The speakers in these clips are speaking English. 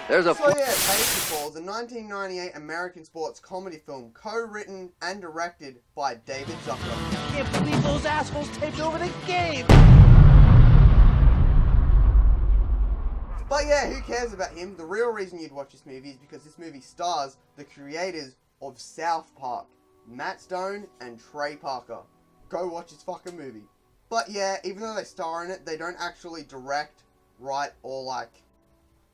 There's a... So yeah, BASEketball is a 1998 American sports comedy film co-written and directed by David Zucker. Can't believe those assholes take over the game! But yeah, who cares about him? The real reason you'd watch this movie is because this movie stars the creators of South Park, Matt Stone and Trey Parker. Go watch this fucking movie. But yeah, even though they star in it, they don't actually direct, write, or like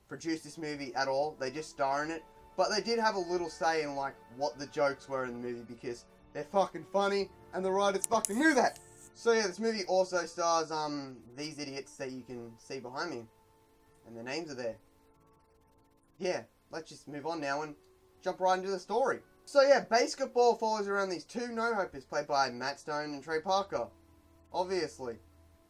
produce this movie at all. They just star in it. But they did have a little say in like what the jokes were in the movie because they're fucking funny and the writers fucking knew that. So yeah, this movie also stars these idiots that you can see behind me. And their names are there. Yeah, let's just move on now and jump right into the story. So yeah, BASEketball follows around these two no-hopers played by Matt Stone and Trey Parker. Obviously.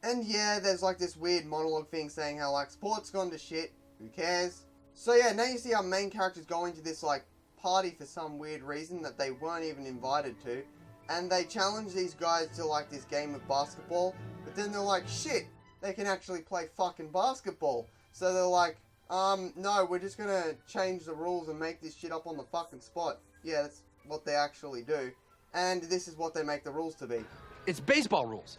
And yeah, there's like this weird monologue thing saying how like sport's gone to shit. Who cares? So yeah, now you see our main characters going to this like party for some weird reason that they weren't even invited to. And they challenge these guys to like this game of basketball. But then they're like, shit, they can actually play fucking basketball. So they're like, no, we're just gonna change the rules and make this shit up on the fucking spot. Yeah, that's what they actually do. And this is what they make the rules to be. It's baseball rules.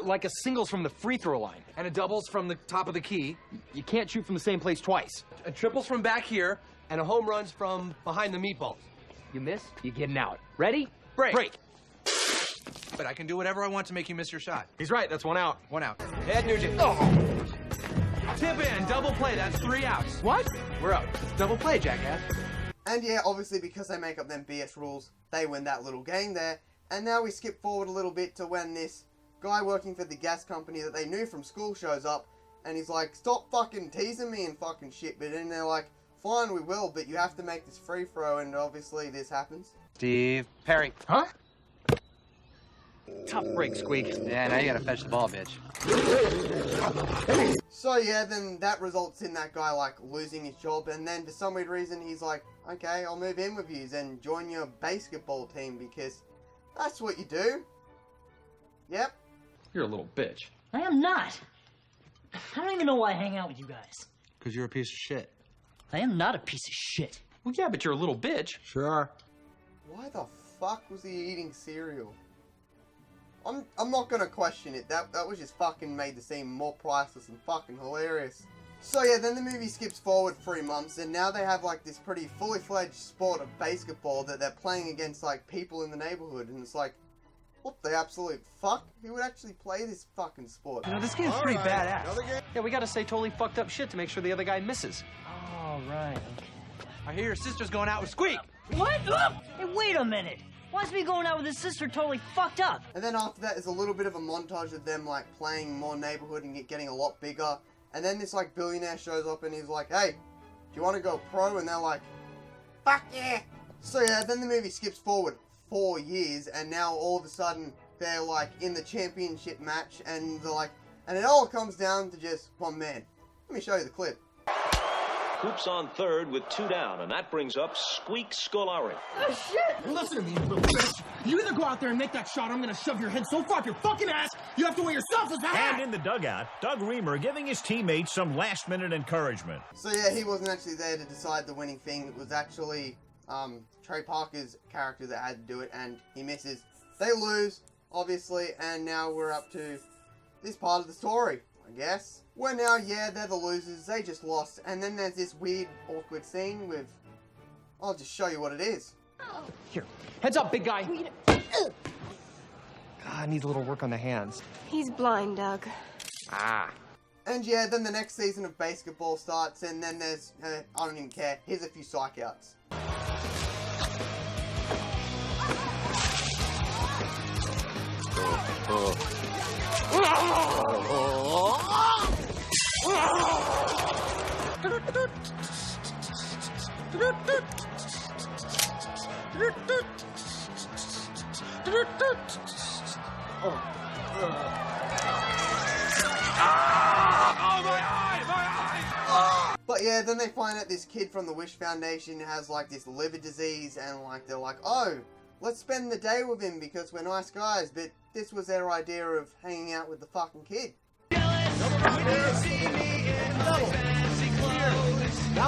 Like a singles from the free throw line. And a doubles from the top of the key. You can't shoot from the same place twice. A triples from back here, and a home runs from behind the meatballs. You miss, you're getting out. Ready? Break. Break. But I can do whatever I want to make you miss your shot. He's right, that's 1 out. 1 out. Ed Nugent. Oh. Tip in, double play, that's 3 outs. What? We're out. Double play, jackass. And yeah, obviously because they make up them BS rules, they win that little game there. And now we skip forward a little bit to when this guy working for the gas company that they knew from school shows up. And he's like, stop fucking teasing me and fucking shit. But then they're like, fine, we will, but you have to make this free throw. And obviously this happens. Steve Perry. Huh? Tough break, Squeak. Yeah, now you gotta fetch the ball, bitch. So yeah, then that results in that guy like losing his job, and then for some weird reason he's like, okay, I'll move in with you and join your BASEketball team because that's what you do. Yep. You're a little bitch. I am not. I don't even know why I hang out with you guys. Because you're a piece of shit. I am not a piece of shit. Well, yeah, but you're a little bitch. Sure. Why the fuck was he eating cereal? I'm not gonna question it. That was just fucking made the scene more priceless and fucking hilarious. So yeah, then the movie skips forward 3 months, and now they have like this pretty fully fledged sport of BASEketball that they're playing against like people in the neighborhood, and it's like, what the absolute fuck? Who would actually play this fucking sport? You know, this game's pretty badass. Yeah, we gotta say totally fucked up shit to make sure the other guy misses. Oh, right, okay. I hear your sister's going out with Squeak. What? Hey, wait a minute. Why's me going out with his sister totally fucked up? And then after that is a little bit of a montage of them like playing more neighborhood and getting a lot bigger. And then this like billionaire shows up and he's like, hey, do you want to go pro? And they're like, fuck yeah. So yeah, then the movie skips forward 4 years, and now all of a sudden they're like in the championship match, and they're like, and it all comes down to just one man. Let me show you the clip. Coops on third with 2 down, and that brings up Squeak Scolari. Oh, shit! Listen to me, you little bitch. You either go out there and make that shot, or I'm gonna shove your head so far up your fucking ass, you have to wear yourself as a hat! And in the dugout, Doug Reamer giving his teammates some last-minute encouragement. So yeah, he wasn't actually there to decide the winning thing. It was actually Trey Parker's character that had to do it, and he misses. They lose, obviously, and now we're up to this part of the story, I guess. Where now, yeah, they're the losers, they just lost, and then there's this weird, awkward scene with... I'll just show you what it is. Here, heads up, big guy. God, needs a little work on the hands. He's blind, Doug. Ah. And yeah, then the next season of BASEketball starts, and then there's... I don't even care, here's a few psych outs. But yeah, then they find out this kid from the Wish Foundation has like this liver disease, and like they're like, oh, let's spend the day with him because we're nice guys, but this was their idea of hanging out with the fucking kid.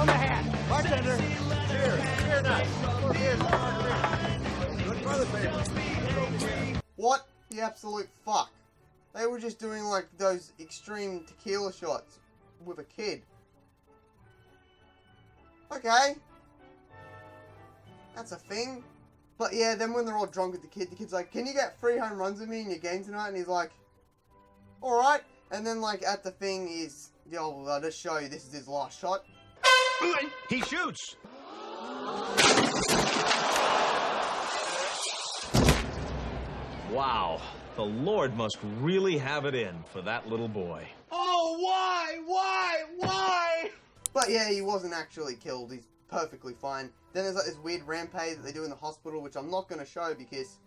Down the hatch. Bartender. What the absolute fuck? They were just doing like those extreme tequila shots with a kid. Okay. That's a thing. But yeah, then when they're all drunk with the kid's like, can you get 3 home runs with me in your game tonight? And he's like, alright. And then like at the thing is, yo, I'll just show you, this is his last shot. He shoots. Wow, the Lord must really have it in for that little boy. Oh, why? But yeah, he wasn't actually killed. He's perfectly fine. Then there's like this weird rampage that they do in the hospital, which I'm not going to show because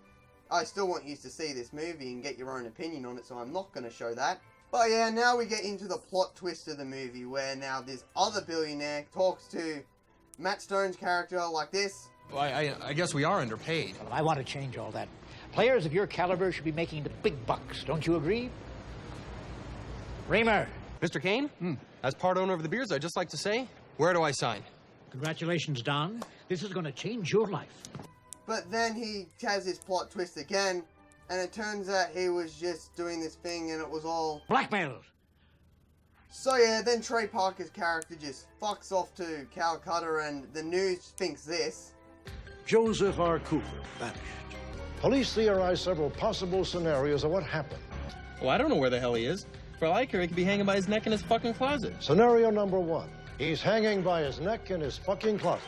I still want you to see this movie and get your own opinion on it, so I'm not going to show that. But yeah, now we get into the plot twist of the movie, where now this other billionaire talks to Matt Stone's character like this. Well, I guess we are underpaid. Well, I want to change all that. Players of your caliber should be making the big bucks. Don't you agree? Reamer. Mr. Kane? As part owner of the beers, I'd just like to say, where do I sign? Congratulations, Don. This is going to change your life. But then he has his plot twist again, and it turns out he was just doing this thing and it was all blackmailed. So yeah, then Trey Parker's character just fucks off to Calcutta and the news thinks this. Joseph R. Cooper vanished. Police theorize several possible scenarios of what happened. Well, I don't know where the hell he is. For all I care, he could be hanging by his neck in his fucking closet. Scenario number 1. He's hanging by his neck in his fucking closet.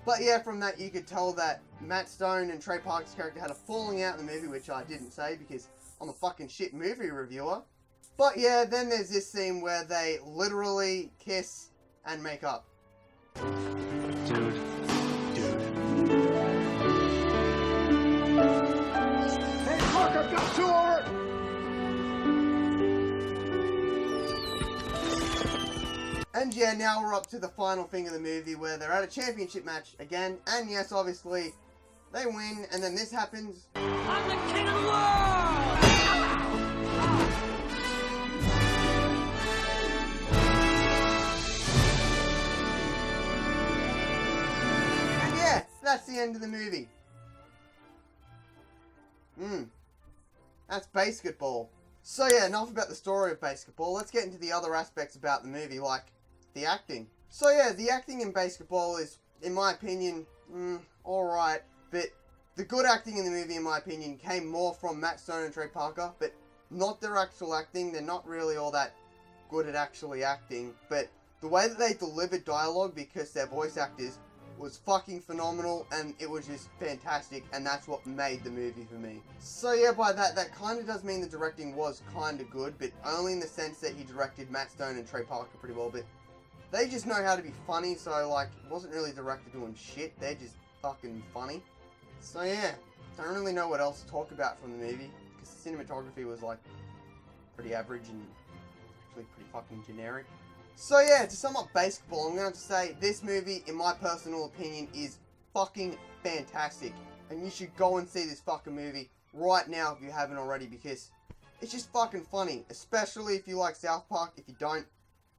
But yeah, from that you could tell that Matt Stone and Trey Parker's character had a falling out in the movie, which I didn't say because I'm a fucking shit movie reviewer. But yeah, then there's this scene where they literally kiss and make up. Dude. Hey, Parker, got 2 over! And yeah, now we're up to the final thing of the movie where they're at a championship match again. And yes, obviously, they win. And then this happens. I'm the king of the world! And yeah, that's the end of the movie. That's BASEketball. So yeah, enough about the story of BASEketball. Let's get into the other aspects about the movie, like the acting. So yeah, the acting in BASEketball is, in my opinion, alright. But the good acting in the movie, in my opinion, came more from Matt Stone and Trey Parker. But not their actual acting. They're not really all that good at actually acting. But the way that they delivered dialogue, because they're voice actors, was fucking phenomenal, and it was just fantastic, and that's what made the movie for me. So yeah, by that kind of does mean the directing was kind of good, but only in the sense that he directed Matt Stone and Trey Parker pretty well, but they just know how to be funny, so like, it wasn't really directed doing shit, they're just fucking funny. So yeah, don't really know what else to talk about from the movie, because the cinematography was like, pretty average and actually pretty fucking generic. So yeah, to sum up BASEketball, I'm going to say this movie, in my personal opinion, is fucking fantastic. And you should go and see this fucking movie right now if you haven't already, because it's just fucking funny. Especially if you like South Park. If you don't,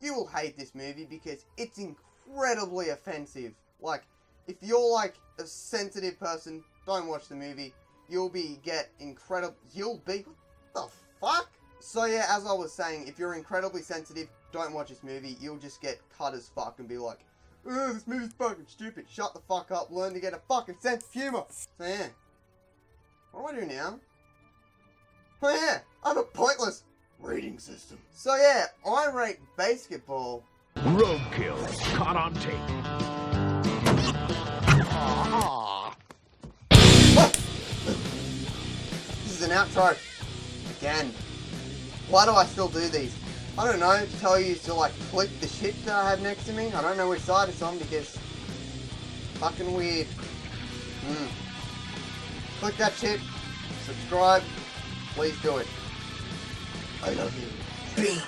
you will hate this movie because it's incredibly offensive. Like, if you're like a sensitive person, don't watch the movie. You'll be what the fuck? So yeah, as I was saying, if you're incredibly sensitive, don't watch this movie. You'll just get cut as fuck and be like, oh, this movie's fucking stupid. Shut the fuck up. Learn to get a fucking sense of humor. So yeah. What do I do now? Oh yeah, I have a pointless rating system. So yeah, I rate BASEketball. Roadkill, caught on tape. This is an outro. Again. Why do I still do these? I don't know, to tell you to like click the shit that I have next to me. I don't know which side it's on because fucking weird. Click that shit. Subscribe. Please do it. I love you. Peace.